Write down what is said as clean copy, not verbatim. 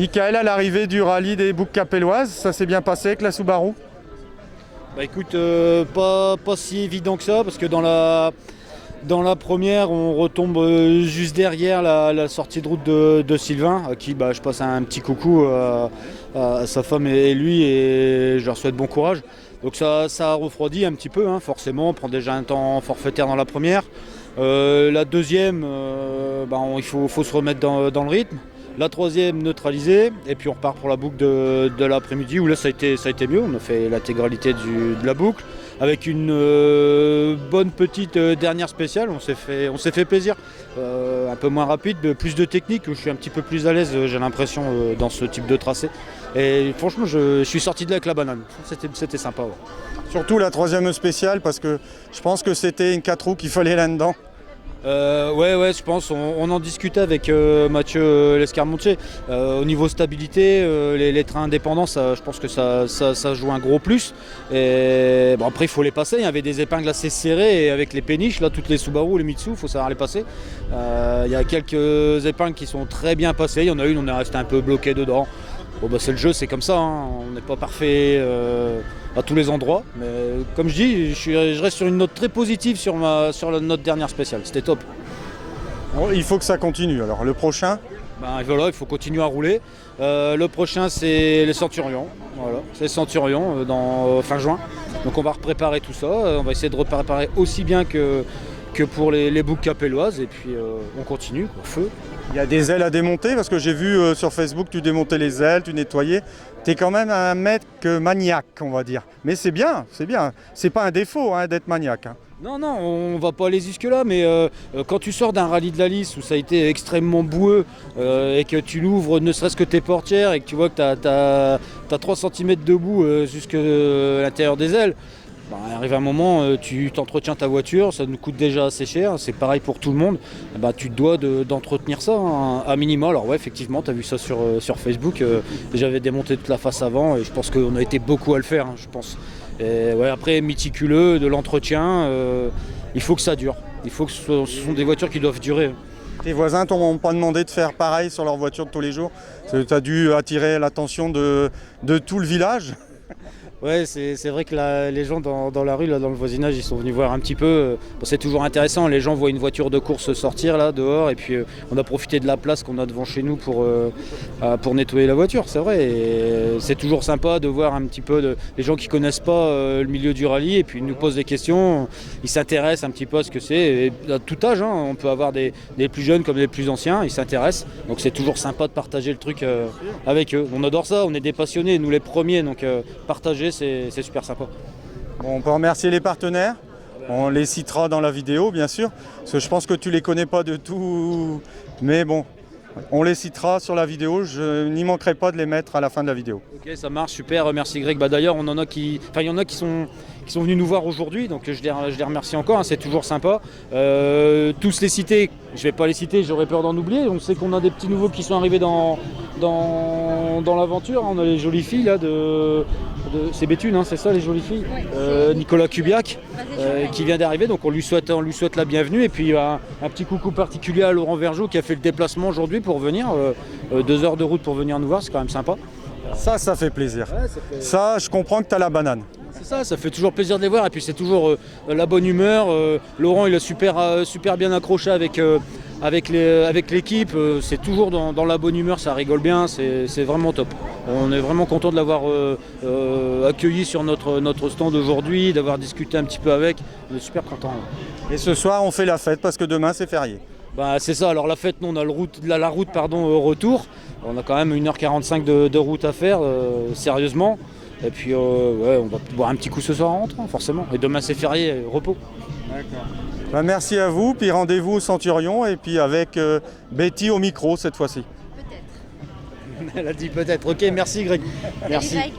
Michael, à l'arrivée du rallye des Boucles Capelloises, ça s'est bien passé avec la Subaru? Bah écoute, pas si évident que ça, parce que dans la première, on retombe juste derrière la sortie de route de Sylvain, à qui je passe un petit coucou à sa femme et lui, et je leur souhaite bon courage. Donc ça a refroidi un petit peu, hein, forcément, on prend déjà un temps forfaitaire dans la première. La deuxième, il faut se remettre dans le rythme. La troisième, neutralisée, et puis on repart pour la boucle de l'après-midi, où là ça a été mieux, on a fait l'intégralité de la boucle, avec une bonne petite dernière spéciale, on s'est fait plaisir, un peu moins rapide, plus de technique, où je suis un petit peu plus à l'aise, j'ai l'impression, dans ce type de tracé. Et franchement, je suis sorti de là avec la banane, c'était sympa. Ouais. Surtout la troisième spéciale, parce que je pense que c'était une 4 roues qu'il fallait là-dedans. Ouais, je pense, on en discutait avec Mathieu Lescarmontier. Au niveau stabilité, les trains indépendants, je pense que ça joue un gros plus. Et bon, après, il faut les passer. Il y avait des épingles assez serrées, et avec les péniches, là, toutes les Subaru, les Mitsu, il faut savoir les passer. Il y a quelques épingles qui sont très bien passées. Il y en a une, on est resté un peu bloqué dedans. Bon, c'est le jeu, c'est comme ça, hein. On n'est pas parfait à tous les endroits, mais comme je dis, je reste sur une note très positive sur notre dernière spéciale, c'était top. Bon, il faut que ça continue, alors le prochain? Voilà, il faut continuer à rouler. Le prochain, c'est les Centurions, voilà, c'est les Centurions dans fin juin, donc on va préparer tout ça, on va essayer de préparer aussi bien que pour les Boucles Capelloises, et puis on continue, feu. Il y a des ailes à démonter, parce que j'ai vu sur Facebook, tu démontais les ailes, tu nettoyais. Tu es quand même un mec maniaque, on va dire. Mais c'est bien, c'est bien. C'est pas un défaut, hein, d'être maniaque. Hein. Non, on va pas aller jusque-là, mais quand tu sors d'un rallye de la Lys où ça a été extrêmement boueux, et que tu l'ouvres ne serait-ce que tes portières, et que tu vois que tu as 3 cm de boue jusqu'à l'intérieur des ailes, arrive un moment, tu t'entretiens ta voiture, ça nous coûte déjà assez cher, c'est pareil pour tout le monde, tu te dois d'entretenir ça, hein, à minima. Alors ouais, effectivement, tu as vu ça sur Facebook, j'avais démonté toute la face avant, et je pense qu'on a été beaucoup à le faire, hein, je pense. Et ouais, après, méticuleux, de l'entretien, il faut que ça dure, il faut que ce sont des voitures qui doivent durer. Tes voisins t'ont pas demandé de faire pareil sur leur voiture de tous les jours? Tu as dû attirer l'attention de tout le village? Ouais, c'est vrai que les gens dans la rue, là, dans le voisinage, ils sont venus voir un petit peu. C'est toujours intéressant, les gens voient une voiture de course sortir là dehors, et puis on a profité de la place qu'on a devant chez nous pour nettoyer la voiture, c'est vrai. Et c'est toujours sympa de voir un petit peu les gens qui connaissent pas le milieu du rallye, et puis ils nous posent des questions, ils s'intéressent un petit peu à ce que c'est. Et à tout âge, hein, on peut avoir des plus jeunes comme des plus anciens, ils s'intéressent. Donc c'est toujours sympa de partager le truc avec eux. On adore ça, on est des passionnés, nous les premiers, donc partager, c'est super sympa. Bon, on peut remercier les partenaires, on les citera dans la vidéo bien sûr, parce que je pense que tu les connais pas de tout, mais bon, on les citera sur la vidéo, je n'y manquerai pas de les mettre à la fin de la vidéo. Ok, ça marche, super, merci Greg. D'ailleurs, il y en a qui sont venus nous voir aujourd'hui, donc je les remercie encore, hein, c'est toujours sympa. Tous les cités, je vais pas les citer, j'aurais peur d'en oublier. On sait qu'on a des petits nouveaux qui sont arrivés dans l'aventure, hein. On a les jolies filles là c'est Béthune, hein, c'est ça, les jolies filles, Nicolas Kubiak qui vient d'arriver, donc on lui souhaite la bienvenue, et puis un petit coucou particulier à Laurent Vergeot qui a fait le déplacement aujourd'hui pour venir, 2 heures de route pour venir nous voir, c'est quand même sympa. Ça fait plaisir. Ouais, ça, je comprends que tu as la banane. C'est ça fait toujours plaisir de les voir, et puis c'est toujours la bonne humeur. Laurent, il a super bien accroché avec l'équipe, c'est toujours dans la bonne humeur, ça rigole bien, c'est vraiment top. On est vraiment content de l'avoir accueilli sur notre stand aujourd'hui, d'avoir discuté un petit peu avec, on est super content. Et ce soir, on fait la fête parce que demain, c'est férié. C'est ça, alors la fête, nous on a la route retour, on a quand même 1h45 de route à faire, sérieusement. Et puis on va boire un petit coup ce soir en rentrant, forcément. Et demain c'est férié, repos. D'accord. Merci à vous, puis rendez-vous au Centurion, et puis avec Betty au micro cette fois-ci. Peut-être. Elle a dit peut-être. Ok, merci Greg. Merci Greg.